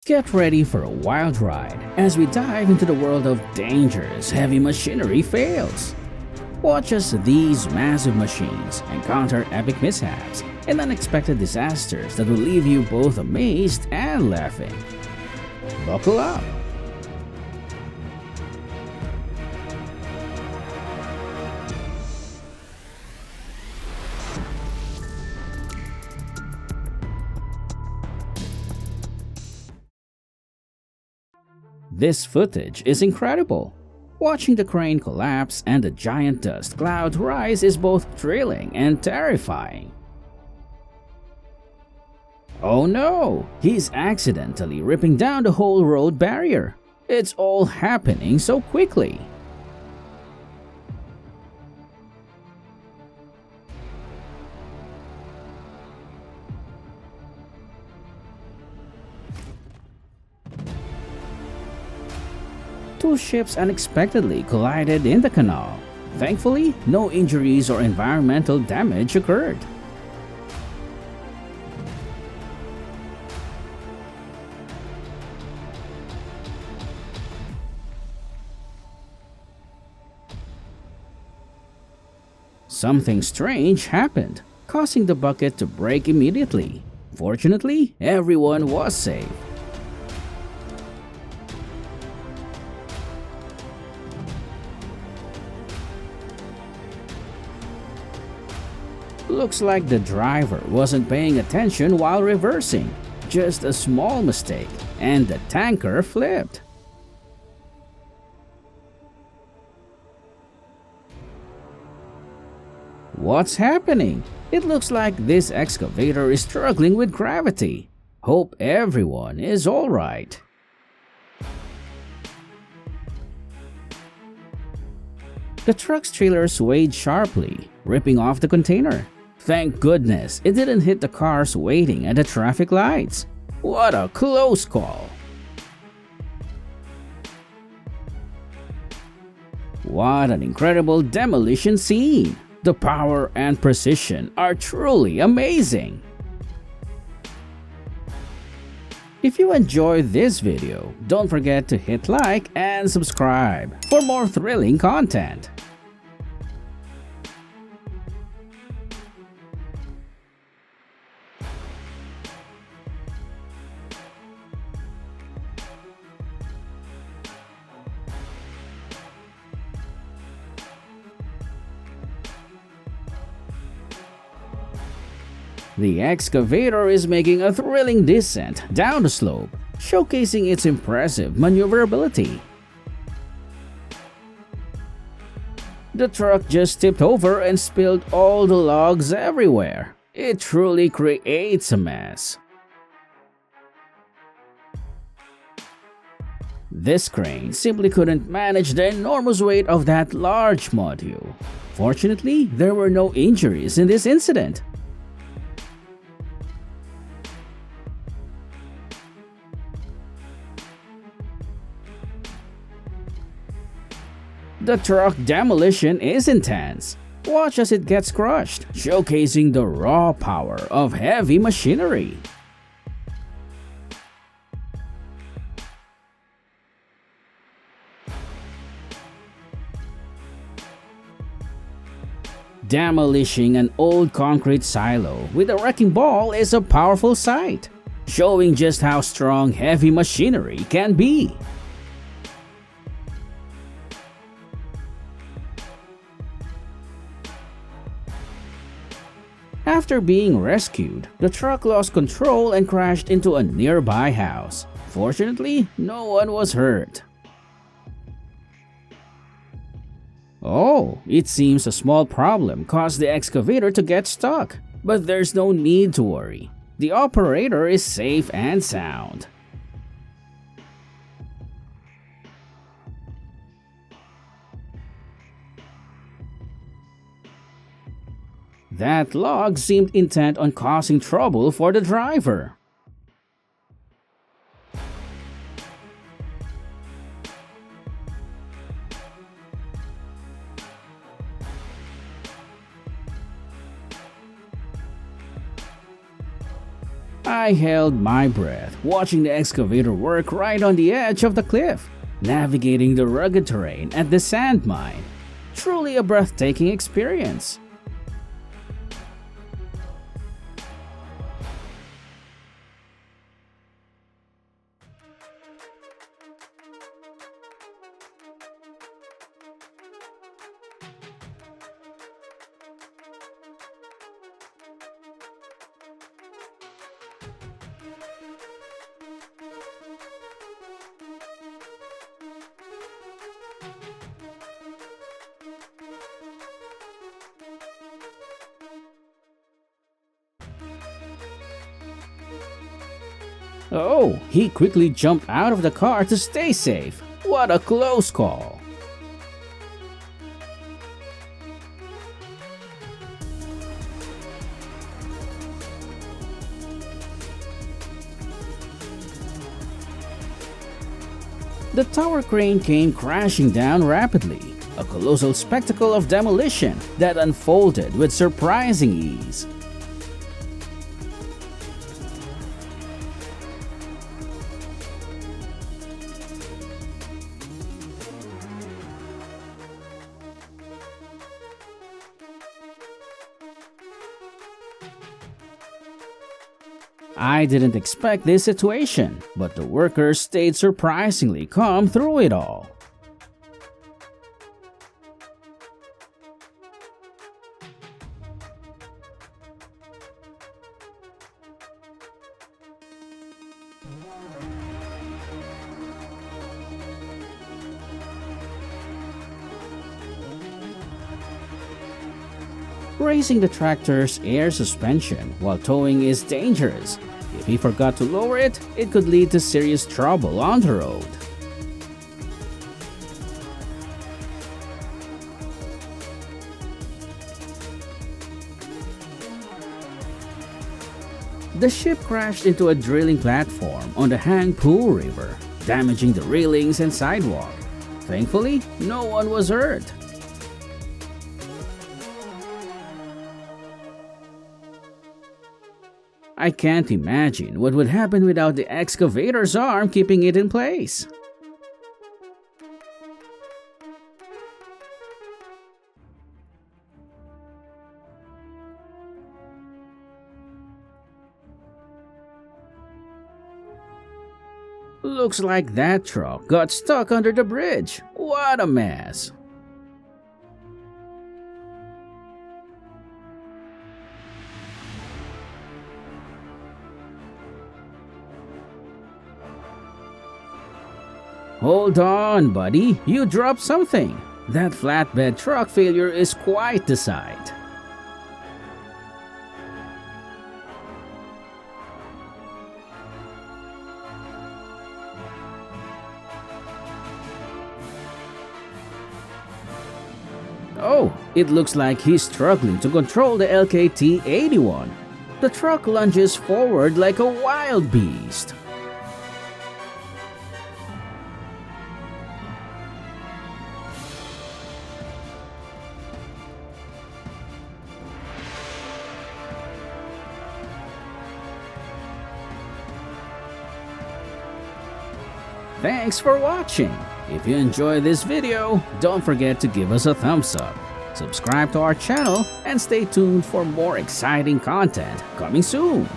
Get ready for a wild ride as we dive into the world of dangerous heavy machinery fails. Watch as these massive machines encounter epic mishaps and unexpected disasters that will leave you both amazed and laughing. Buckle up! This footage is incredible. Watching the crane collapse and the giant dust cloud rise is both thrilling and terrifying. Oh no! He's accidentally ripping down the whole road barrier. It's all happening so quickly. Two ships unexpectedly collided in the canal. Thankfully, no injuries or environmental damage occurred. Something strange happened, causing the bucket to break immediately. Fortunately, everyone was safe. Looks like the driver wasn't paying attention while reversing. Just a small mistake, and the tanker flipped. What's happening? It looks like this excavator is struggling with gravity. Hope everyone is alright. The truck's trailer swayed sharply, ripping off the container. Thank goodness it didn't hit the cars waiting at the traffic lights. What a close call! What an incredible demolition scene! The power and precision are truly amazing! If you enjoyed this video, don't forget to hit like and subscribe for more thrilling content. The excavator is making a thrilling descent down the slope, showcasing its impressive maneuverability. The truck just tipped over and spilled all the logs everywhere. It truly creates a mess. This crane simply couldn't manage the enormous weight of that large module. Fortunately, there were no injuries in this incident. The truck demolition is intense. Watch as it gets crushed, showcasing the raw power of heavy machinery. Demolishing an old concrete silo with a wrecking ball is a powerful sight, showing just how strong heavy machinery can be. After being rescued, the truck lost control and crashed into a nearby house. Fortunately, no one was hurt. Oh, it seems a small problem caused the excavator to get stuck, but there's no need to worry. The operator is safe and sound. That log seemed intent on causing trouble for the driver. I held my breath, watching the excavator work right on the edge of the cliff, navigating the rugged terrain at the sand mine. Truly a breathtaking experience. Oh, he quickly jumped out of the car to stay safe. What a close call. The tower crane came crashing down rapidly, a colossal spectacle of demolition that unfolded with surprising ease. I didn't expect this situation, but the workers stayed surprisingly calm through it all. Raising the tractor's air suspension while towing is dangerous. If he forgot to lower it, it could lead to serious trouble on the road. The ship crashed into a drilling platform on the Hangpu River, damaging the railings and sidewalk. Thankfully, no one was hurt. I can't imagine what would happen without the excavator's arm keeping it in place. Looks like that truck got stuck under the bridge. What a mess! Hold on, buddy. You dropped something. That flatbed truck failure is quite the sight. Oh, it looks like he's struggling to control the LKT-81. The truck lunges forward like a wild beast. Thanks for watching. If you enjoyed this video, don't forget to give us a thumbs up, subscribe to our channel, and stay tuned for more exciting content coming soon.